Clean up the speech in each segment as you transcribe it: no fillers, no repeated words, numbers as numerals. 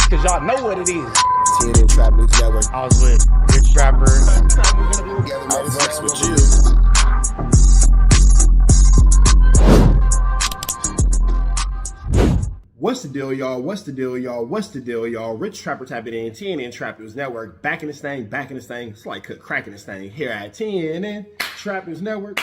cause y'all know what it is. TNN Trap News Network. I was with Rich Trapper. I fucks with you. What's the deal, y'all? What's the deal, y'all? What's the deal, y'all? Rich Trapper tapping in, TNN Trap News Network. Back in this thing, back in this thing. It's like cracking this thing here at TNN Trap News Network.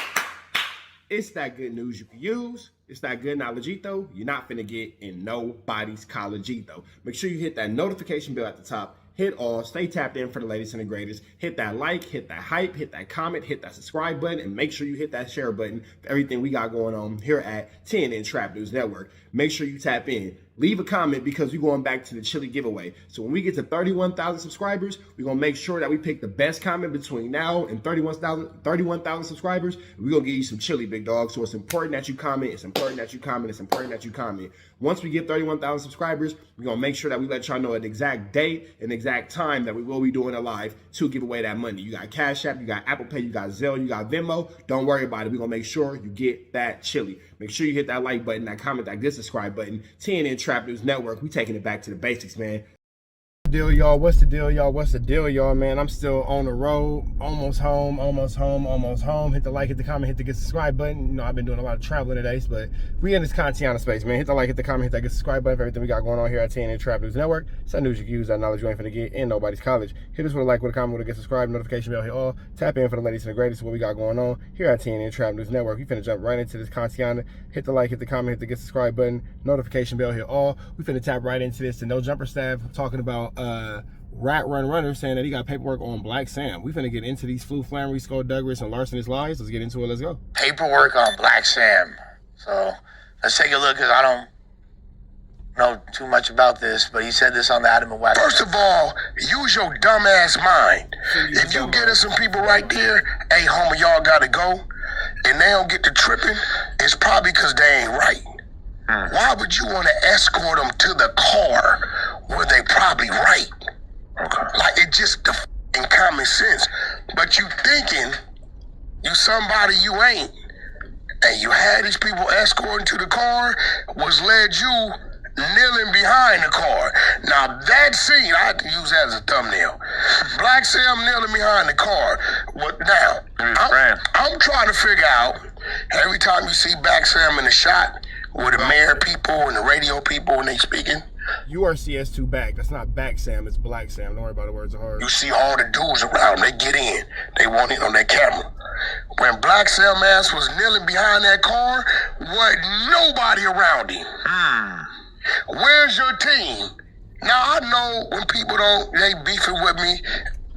It's that good news you can use. It's that good knowledge-ito you're not finna get in nobody's college-ito. Make sure you hit that notification bell at the top. Hit all, stay tapped in for the latest and the greatest. Hit that like, hit that hype, hit that comment, hit that subscribe button, and make sure you hit that share button for everything we got going on here at TNN Trap News Network. Make sure you tap in. Leave a comment because we're going back to the chili giveaway. So when we get to 31,000 subscribers, we're going to make sure that we pick the best comment between now and 31,000 subscribers. We're going to give you some chili, big dog. So it's important that you comment. It's important that you comment. It's important that you comment. Once we get 31,000 subscribers, we're going to make sure that we let y'all know an exact date and exact time that we will be doing a live to give away that money. You got Cash App, you got Apple Pay, you got Zelle, you got Venmo. Don't worry about it. We're going to make sure you get that chili. Make sure you hit that like button, that comment, that good subscribe button. TNN Trap News Network. We taking it back to the basics, man. Deal, y'all. What's the deal, y'all? What's the deal, y'all, man? I'm still on the road, almost home. Hit the like, hit the comment, hit the good subscribe button. You know, I've been doing a lot of traveling today, but we in this Contiana space, man. Hit the like, hit the comment, hit that good subscribe button for everything we got going on here at TNN Trap News Network. It's that news you can use, that knowledge you ain't finna get in nobody's college. Hit us with a like, with a comment, with a good subscribe, notification bell, hit all. Tap in for the latest and the greatest, what we got going on here at TNN Trap News Network. We finna jump right into this Contiana. Hit the like, hit the comment, hit the good subscribe button, notification bell, hit all. We finna tap right into this. The No Jumper staff talking about Rat Run Runner saying that he got paperwork on BLACCSAM. We finna get into these Flu Flannery, Skullduggery, and larcenous lies. Let's get into it. Let's go. Paperwork on BLACCSAM. So let's take a look, because I don't know too much about this, but he said this on the Adam and Wack. First of all, use your dumbass mind. If you get us some people right there, hey, homie, y'all gotta go, and they don't get to tripping, it's probably because they ain't right. Why would you want to escort them to the car where they probably right? Okay. Like, it just the f***ing common sense. But you thinking you somebody you ain't, and you had these people escorting to the car, was led you kneeling behind the car. Now that scene, I have to use that as a thumbnail. BLACCSAM kneeling behind the car. What now? I'm trying to figure out, every time you see BLACCSAM in the shot with the mayor people and the radio people when they speaking, URCS2 back. That's not BLACCSAM, it's BLACCSAM. Don't worry about the words are hard. you see all the dudes around, they get in. They want it on their camera. When BLACCSAM ass was kneeling behind that car, wasn't nobody around him. Where's your team? Now I know when people they beefing with me,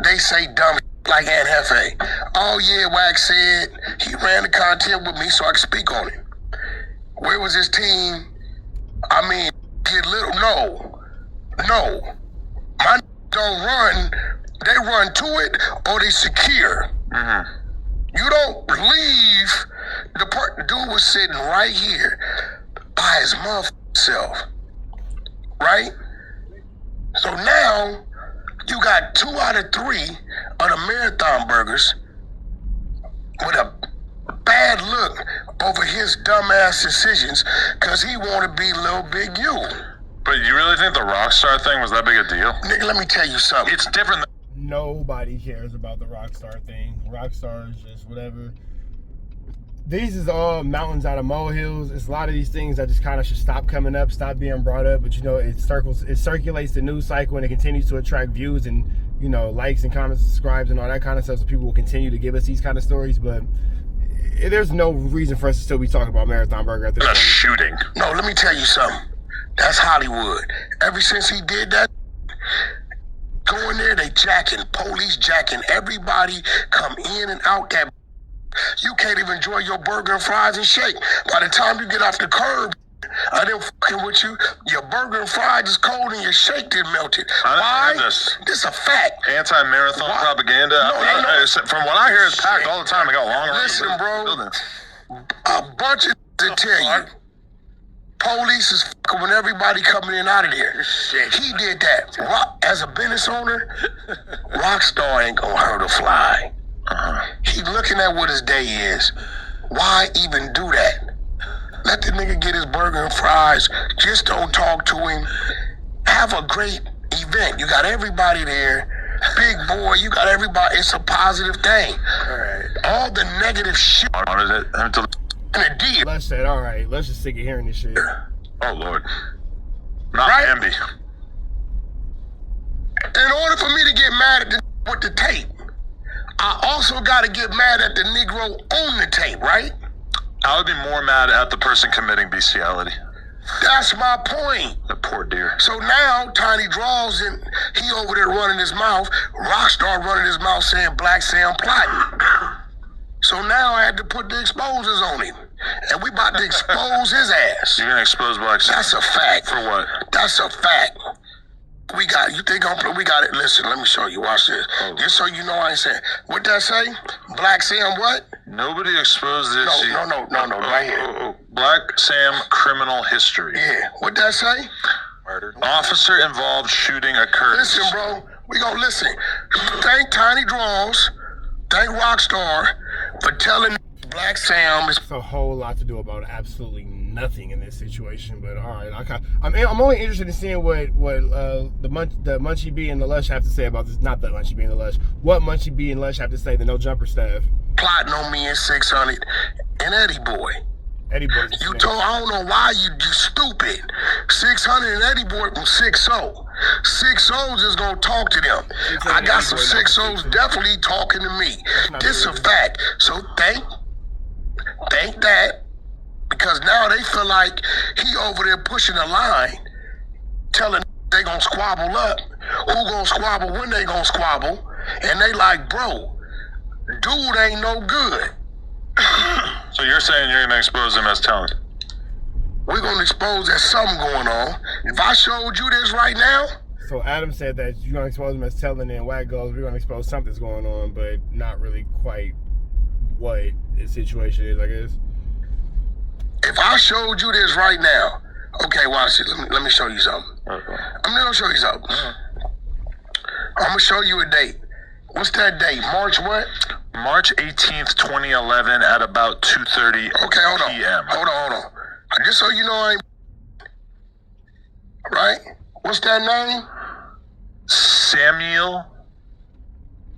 they say dumb like Aunt Hefe. Oh yeah, Wax said he ran the content with me so I could speak on it. Where was his team? I mean, get little. No. My don't run. They run to it or they secure. You don't leave. The dude was sitting right here by his motherfucking self. Right? So now you got 2 out of 3 of the marathon burgers with a bad look over his dumbass decisions because he want to be little big you. But you really think the Rockstar thing was that big a deal? Nigga, let me tell you something. It's different. Nobody cares about the Rockstar thing. Rockstar is just whatever. These is all mountains out of molehills. It's a lot of these things that just kind of should stop coming up, stop being brought up. But you know, it circulates the news cycle and it continues to attract views and, you know, likes and comments, subscribes and all that kind of stuff. So people will continue to give us these kind of stories. But there's no reason for us to still be talking about Marathon Burger at this point. Shooting. No, let me tell you something. That's Hollywood. Ever since he did that, going there, they jacking, police jacking, everybody come in and out that. You can't even enjoy your burger and fries and shake. By the time you get off the curb, I didn't fucking with you. Your burger and fries is cold and your shake didn't melt it. Why? This a fact. Anti-marathon propaganda. No. From what I hear, it's packed all the time. I got long Listen, bro. A bunch of to tell you. Police is fucking with everybody coming in and out of there. He did that. As a business owner, Rockstar ain't gonna hurt a fly. He looking at what his day is. Why even do that? Let the nigga get his burger and fries. Just don't talk to him. Have a great event. You got everybody there. Big boy, you got everybody. It's a positive thing. All right. All the negative shit Wanted it him to. in the deal. Lush said, all right, let's just sick of hearing this shit. Oh Lord. Not Right? Bambi. In order for me to get mad at the with the tape, I also got to get mad at the Negro on the tape, right? I would be more mad at the person committing bestiality. That's my point. The poor dear. So now Tiny Draws and he over there running his mouth, Rockstar running his mouth saying BLACCSAM plotting. So now I had to put the exposures on him. And we about to expose his ass. You're gonna expose BLACCSAM. That's a fact. For what? That's a fact. We got, you think we got it? Listen, let me show you. Watch this. Oh. Just so you know I ain't saying. What that say? BLACCSAM what? Nobody exposed this. No, right here. BLACCSAM criminal history. Yeah, what that say? Murder. Officer involved shooting occurs. Listen, bro, we gonna listen. Thank Tiny Draws, thank Rockstar for telling BLACCSAM is It's a whole lot to do about absolutely nothing in this situation, but all right. I'm only interested in seeing what the Munchie B and the Lush have to say about this. Not the Munchie B and the Lush. What Munchie B and Lush have to say, the No Jumper staff. plotting on me and 600 and Eddie Boy. Eddie Boy. You told, I don't know why you stupid. 600 and Eddie Boy from 6-0. 6-0's is gonna talk to them. I got some 6-0's definitely talking to me. This a fact. So thank that, because now they feel like he over there pushing the line, telling they gonna squabble up. Who gonna squabble when they gonna squabble? And they like, bro, dude ain't no good. So you're saying you're gonna expose him as talent? We're gonna expose there's something going on. If I showed you this right now, So Adam said that you're gonna expose him as telling, and Wack goes, we're gonna expose something's going on, but not really quite what the situation is, I guess. if I showed you this right now, okay, watch it. Let me show you something. Okay. I'm gonna show you something. I'm gonna show you a date. What's that date? March what? March 18th, 2011 at about 2:30 Okay, hold on. p.m. Hold on. Just so you know, I ain't right. What's that name? Samuel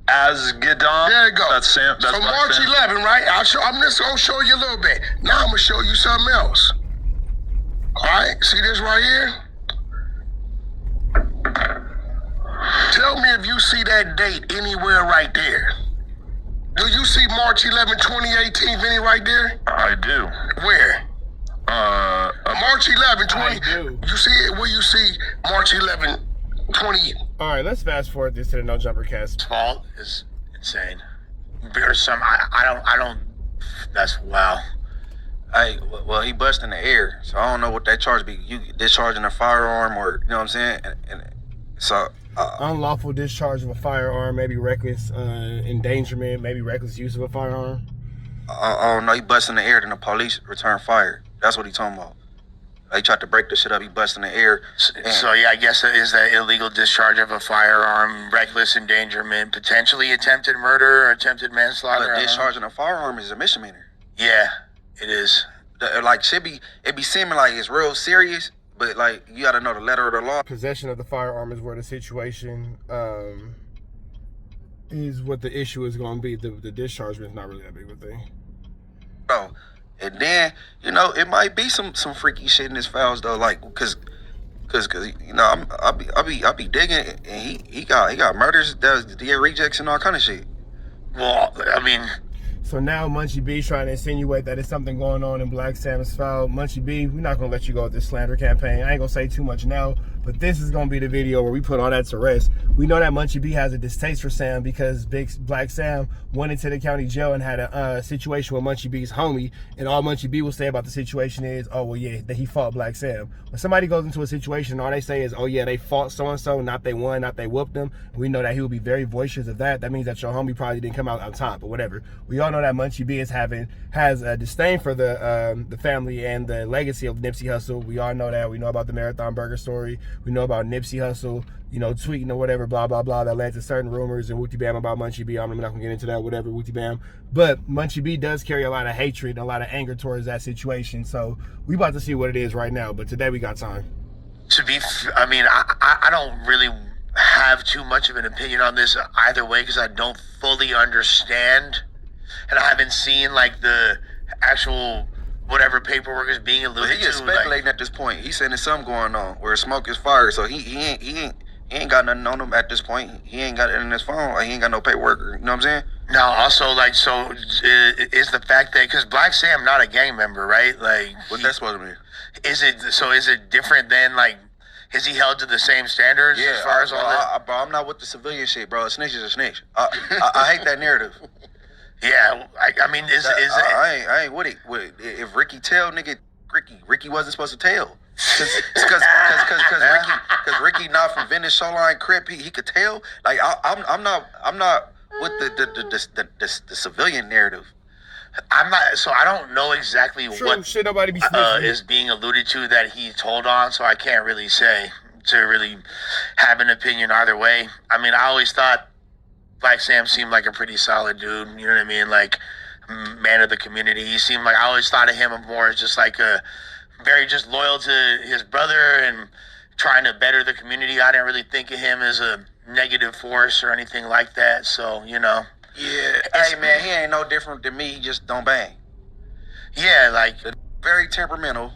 Asgedon. There you go. That's Sam. That's So March Sam. 11, right? I'm just gonna show you a little bit. Now I'm gonna show you something else. All right, see this right here? Tell me if you see that date anywhere right there. Do you see March 11, 2018 any right there? I do. Where? March 11, 20. I do. You see it? Where you see March 11, 20? All right, let's fast forward this to the No Jumper cast. Fault is insane. There's some, I don't, that's, wow. Well, he bust in the air, so I don't know what that charge be. You discharging a firearm, or you know what I'm saying? And so Unlawful discharge of a firearm, maybe reckless endangerment, maybe reckless use of a firearm. I don't know. He bust in the air, then the police returned fire. That's what he talking about. He tried to break the shit up. He bust in the air. So yeah, I guess it is that illegal discharge of a firearm, reckless endangerment, potentially attempted murder or attempted manslaughter. But discharging a firearm is a misdemeanor. Yeah, it is. Like it be seeming like it's real serious, but like you got to know the letter of the law. Possession of the firearm is where the situation is what the issue is going to be. The discharge is not really that big of a thing. Bro, and then you know it might be some freaky shit in his files though, like cause you know I'll be digging, and he got murders, DA rejects and all kind of shit. Well, I mean, So now Munchie B trying to insinuate that there's something going on in BLACCSAM's file. Munchie B, we're not going to let you go with this slander campaign. I ain't going to say too much now, but this is going to be the video where we put all that to rest. We know that Munchie B has a distaste for Sam because Big BLACCSAM went into the county jail and had a situation with Munchie B's homie, and all Munchie B will say about the situation is, oh, well, yeah, that he fought BLACCSAM. When somebody goes into a situation, all they say is, oh, yeah, they fought so-and-so, not they won, not they whooped them. We know that he will be very voicious of that. That means that your homie probably didn't come out on top, but whatever. We all know that Munchie B has a disdain for the family and the legacy of Nipsey Hussle. We all know that. We know about the Marathon Burger story. We know about Nipsey Hussle, you know, tweeting or whatever, blah, blah, blah, that led to certain rumors and wooty bam about Munchie B. I'm not gonna get into that, whatever, wooty bam. But Munchie B does carry a lot of hatred and a lot of anger towards that situation. So we about to see what it is right now. But today we got time. I mean, I don't really have too much of an opinion on this either way because I don't fully understand, and I haven't seen like the actual whatever paperwork is being alluded But he is to. speculating at this point. He's saying there's something going on where smoke is fire. So he ain't got nothing on him at this point. He ain't got it in his phone. Like, he ain't got no paperwork. You know what I'm saying? Now, also, like, so is the fact that because BLACCSAM not a gang member, right? Like, What that's supposed to mean? is it different than like? Is he held to the same standards as far as all that? Bro, I'm not with the civilian shit, bro. A snitch is a snitch. I hate that narrative. Yeah, I mean, I ain't with it. If Ricky tell, nigga, Ricky wasn't supposed to tell. Because Ricky not from Venice Showline Crip, he could tell. Like I'm not with the civilian narrative. I'm not, so I don't know exactly what Should nobody be snitching. is being alluded to that he told on, so I can't really say to really have an opinion either way. I mean, I always thought BLACCSAM seemed like a pretty solid dude, you know what I mean? Like, man of the community. He seemed like, I always thought of him more as just like a very just loyal to his brother and trying to better the community. I didn't really think of him as a negative force or anything like that, so, you know. Yeah, hey man, he ain't no different than me. He just don't bang. Yeah, like, Very temperamental.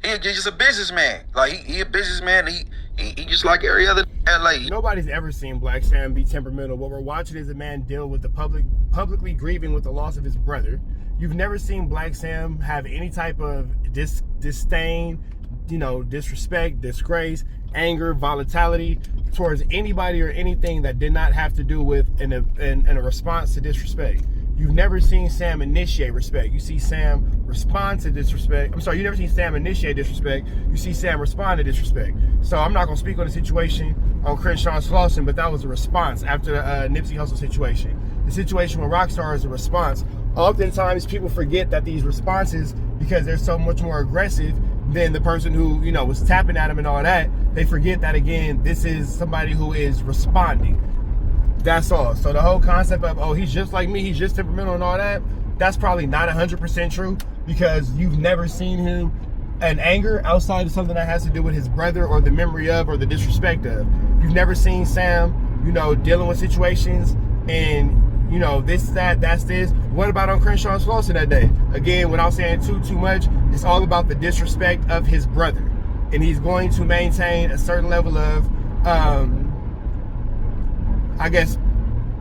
He's just a businessman. Like he a businessman. He just like every other LA. Nobody's ever seen BLACCSAM be temperamental. What we're watching is a man deal with the publicly grieving with the loss of his brother. You've never seen BLACCSAM have any type of disdain, you know, disrespect, disgrace, anger, volatility towards anybody or anything that did not have to do with in a response to disrespect. You've never seen Sam initiate respect. You see Sam respond to disrespect. I'm sorry, you never seen Sam initiate disrespect. You see Sam respond to disrespect. So I'm not gonna speak on the situation on Crenshaw and Slauson, but that was a response after the Nipsey Hussle situation. The situation with Rockstar is a response. Oftentimes people forget that these responses, because they're so much more aggressive than the person who, you know, was tapping at him and all that, they forget that, again, this is somebody who is responding. That's all. So the whole concept of, oh, he's just like me, he's just temperamental and all that, that's probably not 100% true, because you've never seen him in anger outside of something that has to do with his brother or the memory of or the disrespect of. You've never seen Sam, you know, dealing with situations and, you know, this, that, that's this. What about on Crenshaw and Slauson that day? Again, without saying too much, it's all about the disrespect of his brother. And he's going to maintain a certain level of, I guess,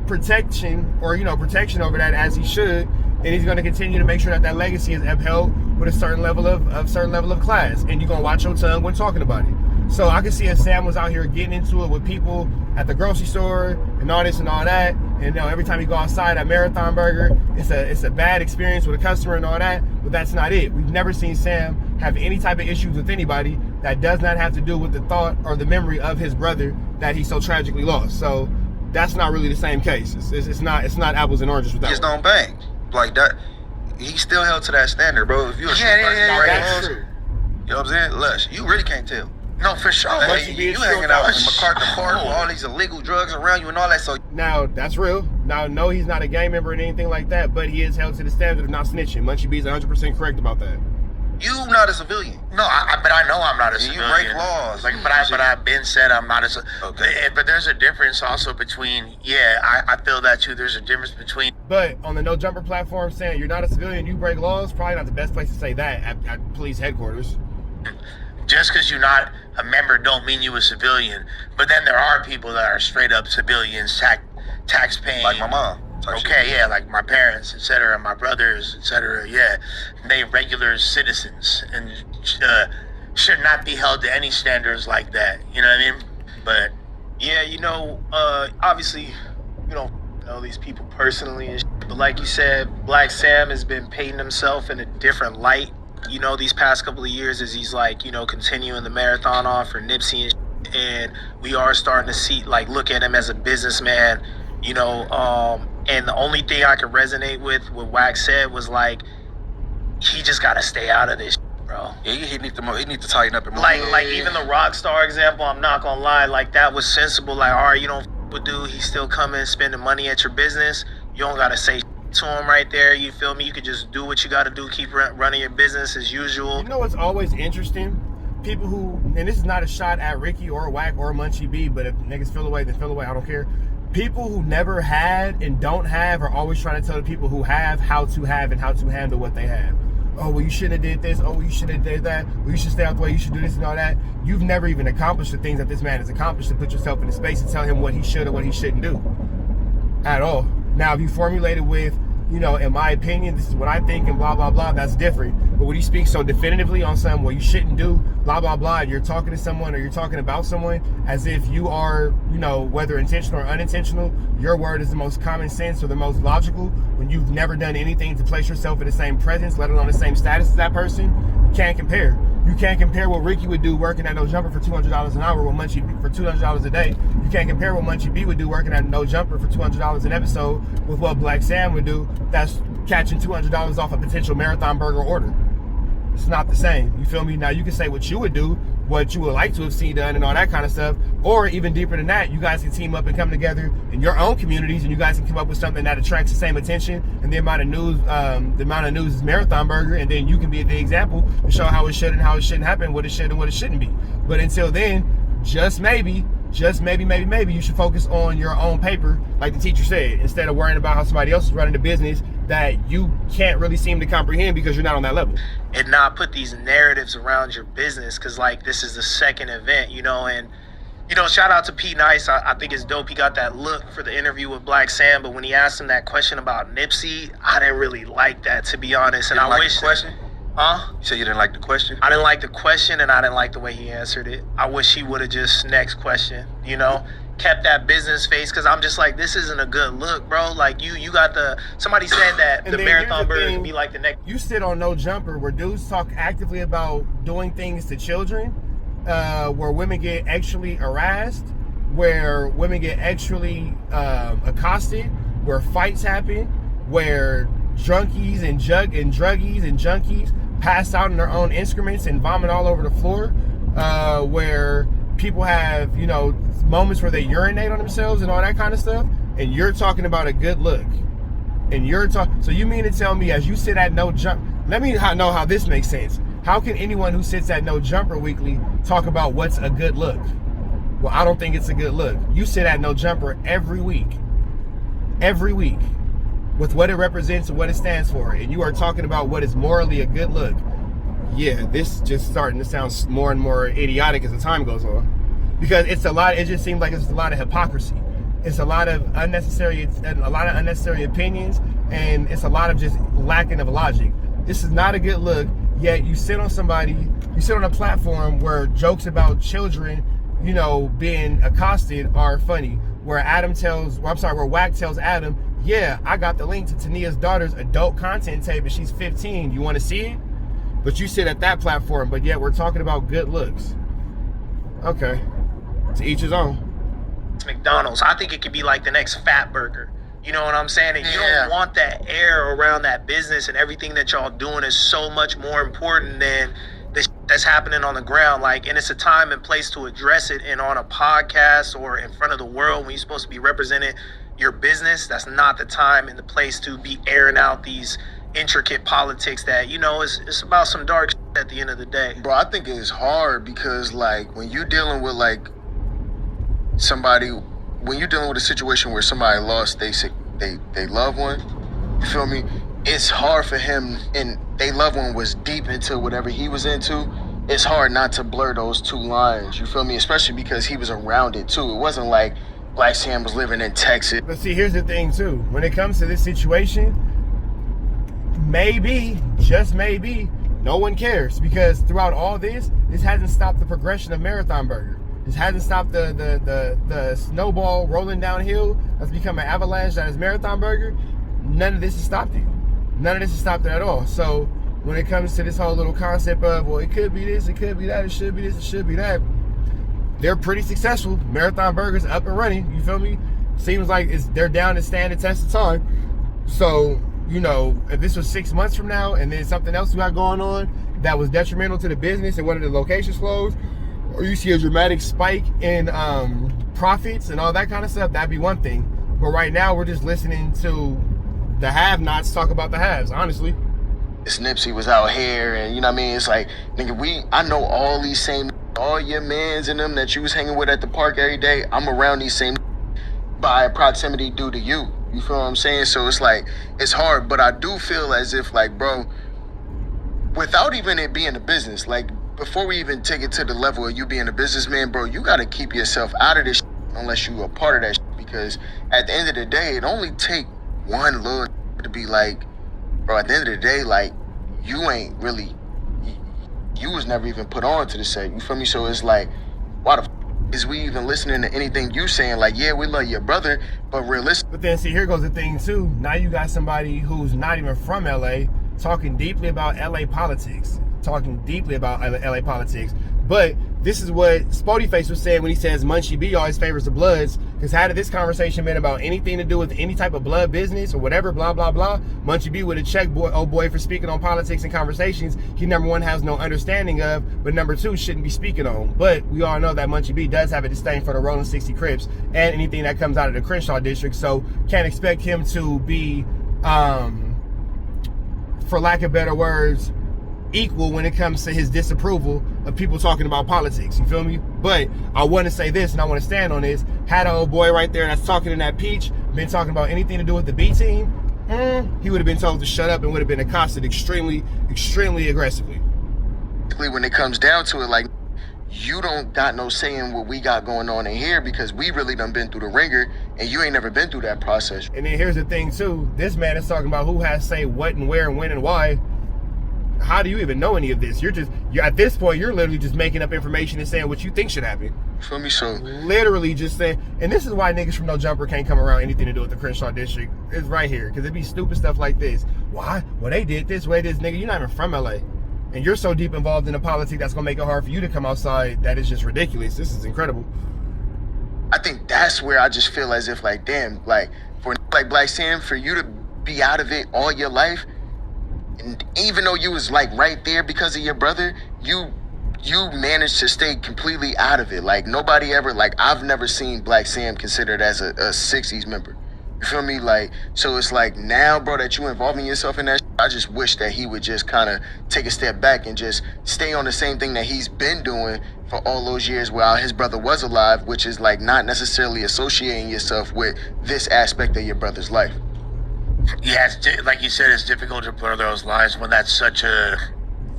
protection, or, you know, protection over that, as he should. And he's going to continue to make sure that that legacy is upheld with a certain level of class. And you're going to watch your tongue when talking about it. So I can see if Sam was out here getting into it with people at the grocery store and all this and all that, and, you know, every time you go outside at Marathon Burger, it's a bad experience with a customer and all that, but that's not it. We've never seen Sam have any type of issues with anybody that does not have to do with the thought or the memory of his brother that he so tragically lost. So that's not really the same case. It's not apples and oranges with that. Just one. don't bang like that. He still held to that standard, bro. If you're a street person, That's true. you know what I'm saying? Lush, you really can't tell. no, for sure. Hey, you hanging out in MacArthur Park with all these illegal drugs around you and all that, so Now, that's real. Now, no, he's not a gang member or anything like that, but he is held to the standard of not snitching. Munchie B's 100% correct about that. you not a civilian. No, but I know I'm not a civilian. You break laws. Like, but I've been said I'm not a. Okay. But there's a difference also between. Yeah, I feel that too. There's a difference between. But on the No Jumper platform, saying you're not a civilian, you break laws, probably not the best place to say that at police headquarters. Just because you're not a member don't mean you a civilian. But then there are people that are straight up civilians, tax paying. Like my mom. Okay, yeah, like my parents, etc., my brothers, etc. Yeah, they regular citizens and should not be held to any standards like that. You know what I mean? But yeah, you know, obviously, you don't know these people personally and shit, but like you said, BLACCSAM has been painting himself in a different light, you know, these past couple of years as he's like, you know, continuing the marathon off for Nipsey and shit, and we are starting to see, like, look at him as a businessman, you know, and the only thing I could resonate with what Wax said was like, he just gotta stay out of this shit, bro. Yeah, he need to tighten up and move. Like even the Rockstar example, I'm not gonna lie, like that was sensible. Like, all right, you don't with dude, he's still coming spending money at your business. You don't gotta say to him right there. You feel me? You could just do what you gotta do, keep running your business as usual. You know what's always interesting? people who, and this is not a shot at Ricky or Wack or Munchie B, but if niggas feel away, then feel away, I don't care. People who never had and don't have are always trying to tell the people who have how to have and how to handle what they have. Oh, well, you shouldn't have did this. Oh, well, you should have did that. Well, you should stay out the way. You should do this and all that. You've never even accomplished the things that this man has accomplished to put yourself in a space and tell him what he should or what he shouldn't do at all. Now, if you formulate it with, you know, in my opinion, this is what I think and blah, blah, blah, that's different. But when you speak so definitively on something what you shouldn't do, blah, blah, blah, and you're talking to someone or you're talking about someone as if you are, you know, whether intentional or unintentional, your word is the most common sense or the most logical when you've never done anything to place yourself in the same presence, let alone the same status as that person, you can't compare. You can't compare what Ricky would do working at No Jumper for $200 an hour with Munchie for $200 a day. You can't compare what Munchie B would do working at No Jumper for $200 an episode with what BLACCSAM would do that's catching $200 off a potential marathon burger order. It's not the same. You feel me? Now you can say what you would do, what you would like to have seen done and all that kind of stuff, or even deeper than that, you guys can team up and come together in your own communities and you guys can come up with something that attracts the same attention and the amount of news is marathon burger, and then you can be the example to show how it should and how it shouldn't happen, what it should and what it shouldn't be. But until then, just maybe you should focus on your own paper, like the teacher said, instead of worrying about how somebody else is running the business that you can't really seem to comprehend because you're not on that level. And not put these narratives around your business, because like this is the second event, you know, and you know, shout out to P Nice. I think it's dope he got that look for the interview with BLACCSAM, but when he asked him that question about Nipsey, I didn't really like that, to be honest. And I wish the question. Huh? You said you didn't like the question? I didn't like the question, and I didn't like the way he answered it. I wish he would have just next question, you know, kept that business face, because I'm just like, this isn't a good look, bro. Like you got somebody said that the marathon bird can be like the next. You sit on No Jumper where dudes talk actively about doing things to children, where women get actually harassed, where women get actually accosted, where fights happen, where druggies and junkies pass out in their own excrements and vomit all over the floor, where people have, you know, moments where they urinate on themselves and all that kind of stuff, and you're talking about a good look. And so you mean to tell me as you sit at No Jump, let me know how this makes sense. How can anyone who sits at No Jumper Weekly talk about what's a good look? Well, I don't think it's a good look. You sit at No Jumper every week, with what it represents and what it stands for, and you are talking about what is morally a good look. Yeah, this just starting to sound more and more idiotic as the time goes on, because it's a lot. It just seems like it's a lot of hypocrisy. It's a lot of unnecessary opinions, and it's a lot of just lacking of logic. This is not a good look. Yet you sit on a platform where jokes about children, you know, being accosted are funny. Where Wack tells Adam, yeah, I got the link to Tania's daughter's adult content tape and she's 15. You want to see it? But you sit at that platform, but yet we're talking about good looks. Okay. To each his own. McDonald's. I think it could be like the next Fat Burger. You know what I'm saying? And you don't want that air around that business, and everything that y'all doing is so much more important than this that's happening on the ground. Like, and it's a time and place to address it, and on a podcast or in front of the world when you're supposed to be representing your business, that's not the time and the place to be airing out these intricate politics that, you know, it's about some dark shit at the end of the day. Bro, I think it's hard because, like, when you're dealing with, like, when you're dealing with a situation where somebody lost they loved one, you feel me? It's hard for him, and they loved one was deep into whatever he was into. It's hard not to blur those two lines, you feel me? Especially because he was around it too. It wasn't like BLACCSAM was living in Texas. But see, here's the thing too. When it comes to this situation, maybe, just maybe, no one cares, because throughout all this hasn't stopped the progression of Marathon Burger. This hasn't stopped the snowball rolling downhill that's become an avalanche that is Marathon Burger. None of this has stopped it. None of this has stopped it at all. So when it comes to this whole little concept of, well, it could be this, it could be that, it should be this, it should be that, they're pretty successful. Marathon Burger's up and running, you feel me? Seems like they're down to stand the test of time. So, you know, if this was 6 months from now and then something else we got going on that was detrimental to the business and one of the locations closed, or you see a dramatic spike in profits and all that kind of stuff, that'd be one thing. But right now, we're just listening to the have-nots talk about the haves, honestly. this Nipsey was out here, and you know what I mean? It's like, nigga, I know all these same, all your mans and them that you was hanging with at the park every day. I'm around these same by proximity due to you. You feel what I'm saying? So it's like, it's hard, but I do feel as if, like, bro, without even it being a business, like, before we even take it to the level of you being a businessman, bro, you got to keep yourself out of this shit unless you a part of that shit, because at the end of the day, it only take one little to be like, bro, at the end of the day, like, you ain't really, you was never even put on to the set, you feel me? So it's like, why the is we even listening to anything you saying? Like, yeah, we love your brother, but realistic. But then see, here goes the thing too. Now you got somebody who's not even from LA talking deeply about LA politics. But this is what Spody Face was saying when he says Munchie B always favors the Bloods. Because had this conversation been about anything to do with any type of blood business or whatever, blah, blah, blah, Munchie B would have checked old boy for speaking on politics and conversations he, number one, has no understanding of, but number two, shouldn't be speaking on. But we all know that Munchie B does have a disdain for the Rolling 60 Crips and anything that comes out of the Crenshaw district. So can't expect him to be, for lack of better words, equal when it comes to his disapproval of people talking about politics, you feel me? But I want to say this, and I want to stand on this. Had an old boy right there that's talking in that peach been talking about anything to do with the B team, he would have been told to shut up and would have been accosted extremely aggressively. When it comes down to it, like, you don't got no say in what we got going on in here, because we really done been through the ringer and you ain't never been through that process. And then here's the thing too, this man is talking about who has say what and where and when and why. How do you even know any of this? You're at this point, you're literally just making up information and saying what you think should happen. Feel me? So literally just saying, and this is why niggas from No Jumper can't come around anything to do with the Crenshaw district. It's right here, because it'd be stupid stuff like this. Why? Well, they did this way, this nigga. You're not even from LA, and you're so deep involved in the politics that's gonna make it hard for you to come outside. That is just ridiculous. This is incredible. I think that's where I just feel as if, like, damn, like, for like BLACCSAM, for you to be out of it all your life. And even though you was like right there because of your brother, you managed to stay completely out of it. Like, nobody ever, like, I've never seen BLACCSAM considered as a 60s member. You feel me? Like, so it's like, now, bro, that you involving yourself in that shit, I just wish that he would just kind of take a step back and just stay on the same thing that he's been doing for all those years while his brother was alive, which is like not necessarily associating yourself with this aspect of your brother's life. Yeah, like you said, it's difficult to blur those lines when that's such a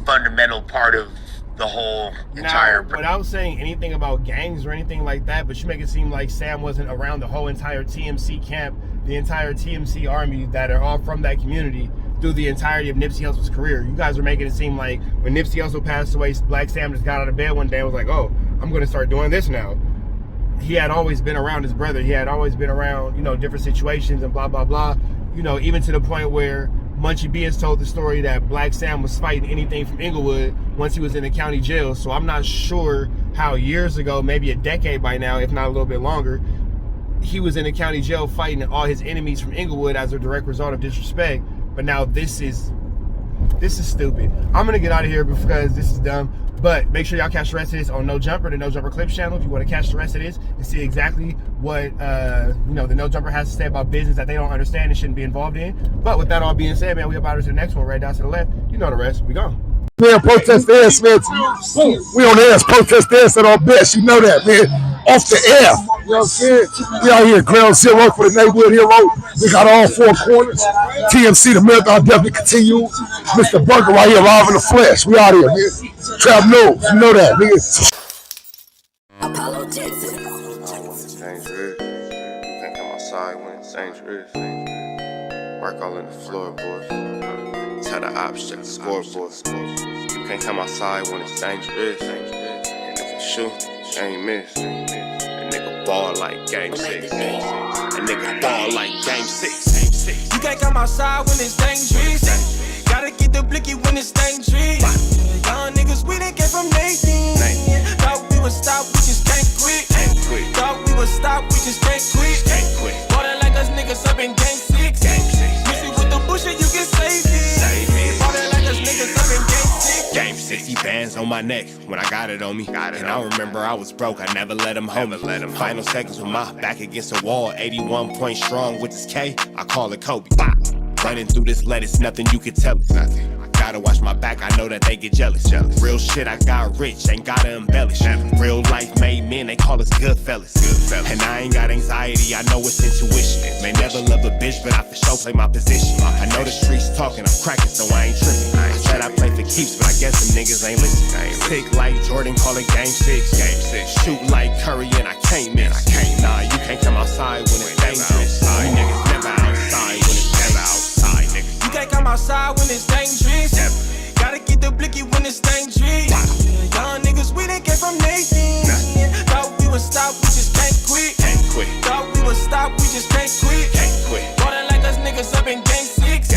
fundamental part of the whole entire. Without saying anything about gangs or anything like that, but you make it seem like Sam wasn't around the whole entire TMC camp, the entire TMC army that are all from that community through the entirety of Nipsey Hussle's career. You guys are making it seem like when Nipsey Hussle passed away, BLACCSAM just got out of bed one day and was like, oh, I'm going to start doing this now. He had always been around his brother. He had always been around, different situations and blah, blah, blah. Even to the point where Munchie B has told the story that BLACCSAM was fighting anything from Inglewood once he was in the county jail. So I'm not sure how years ago, maybe a decade by now, if not a little bit longer, he was in the county jail fighting all his enemies from Inglewood as a direct result of disrespect. But now this is stupid. I'm gonna get out of here because this is dumb. But make sure y'all catch the rest of this on No Jumper, the No Jumper Clips channel, if you want to catch the rest of this and see exactly what the No Jumper has to say about business that they don't understand and shouldn't be involved in. But with that all being said, man, we up out to the next one, right down to the left. You know the rest. We gone. Man, protest the ass, man. We on the ass, protest the ass at our best. You know that, man. Off the air. You know what I'm saying? We out here, ground zero for the neighborhood hero. We got all four corners. TMC, the marathon definitely continue. Mr. Burger right here, live in the flesh. We out here, man. Trap knows. You know that, nigga. Apollo Texas. Dangerous. Can't come outside when it's dangerous. Work all in the floorboards. Tell the ops check the scoreboard. You can't come outside when it's dangerous. And if you shoot, you ain't miss. A nigga ball like game 6. A nigga ball like game 6. You can't come outside when it's dangerous. Gotta get the blicky when it's dangerous. Young niggas, we done came from Nathan. Thought we would stop, we just can't quit. Thought we would stop, we just can't quit. Ballin' like us niggas up in game 6. Missy with the bush and you can save it. Ballin' like us niggas up in game 6. Game 60 bands on my neck when I got it on me. And I remember I was broke, I never let him hold me. Final seconds with my back against the wall, 81 points strong with this K, I call it Kobe. Running through this lettuce, nothing you can tell it. gotta watch my back, I know that they get jealous. Real shit, I got rich, ain't gotta embellish. Real life made men, they call us good fellas. And I ain't got anxiety, I know it's intuition. May never love a bitch, but I for sure play my position. I know the streets talking, I'm cracking, so I ain't tripping. I said I play for keeps, but I guess them niggas ain't listening. Sick like Jordan, call it game 6. Shoot like Curry and I can't miss. Nah, you can't come outside when it's dangerous. You niggas never outside when it's dangerous. You can't come outside when it's dangerous. Gotta get the blicky when it's dangerous. Young niggas, we didn't get from Nathan. Thought we would stop, we just can't quit. Thought we would stop, we just can't quit. Ballin' like us niggas up in game 6.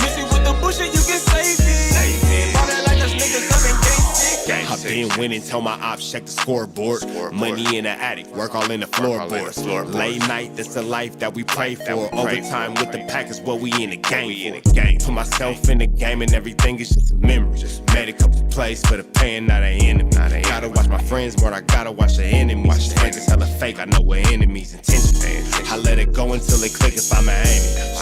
Missy with the bullshit, you can save it. Ballin' like us niggas up in game 6. I've been winning, tell my ops check the scoreboard. Money in the attic, work all in the floorboards. Late night, that's the life that we pray for. Overtime with the pack is what we in the game for. Put myself in the game and everything is just a memory. Made a couple plays for the pain, not an enemy. Gotta watch my friends more, I gotta watch the enemies. Frank is hella fake, I know what enemies intentions. I let it go until it click if I'm aiming.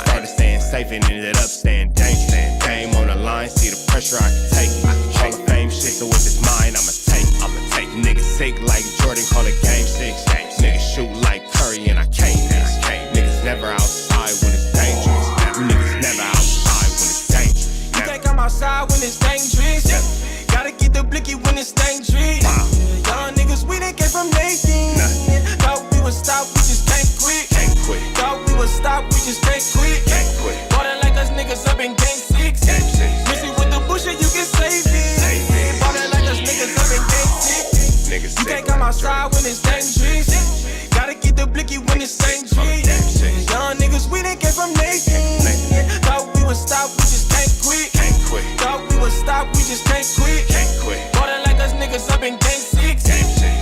Started staying safe and ended up staying dangerous. Game on the line, see the pressure I can take. Hall of Fame shit, so if it's mine, I'ma take. Niggas sick like Jordan, call it game 6. Niggas shoot like Curry and I can't miss. Niggas never outside when it's dangerous. Niggas never outside when it's dangerous. You can't come outside when it's dangerous. Gotta get the blicky when it's dangerous. Young niggas, we didn't get from Nathan. Thought we would stop, we just can't quit. Thought we would stop, we just can't quit. Ballin' like us niggas up in game 6. Missy with the bullshit, you can save it. Ballin' like us niggas up in game 6. You can't come outside when it's dangerous. Gotta get the blicky when it's dangerous. Young niggas, we didn't get from Nathan. Thought we would stop, we just can't quit. Thought we would stop, we just can't quit. Ballin' like us niggas up in game 6.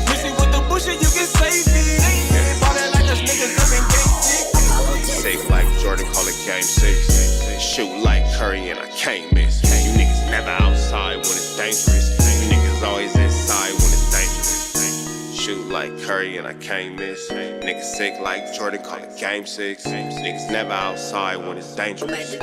Missy with the bullshit, you can save it. Ballin' like us niggas up in game 6. Safe like Jordan, call it game 6. Shoot like Curry and I can't miss. You niggas never outside when it's dangerous. You niggas always inside when it's dangerous. Shoot like Curry and I can't miss. Niggas sick like Jordan, call it game 6. Niggas never outside when it's dangerous.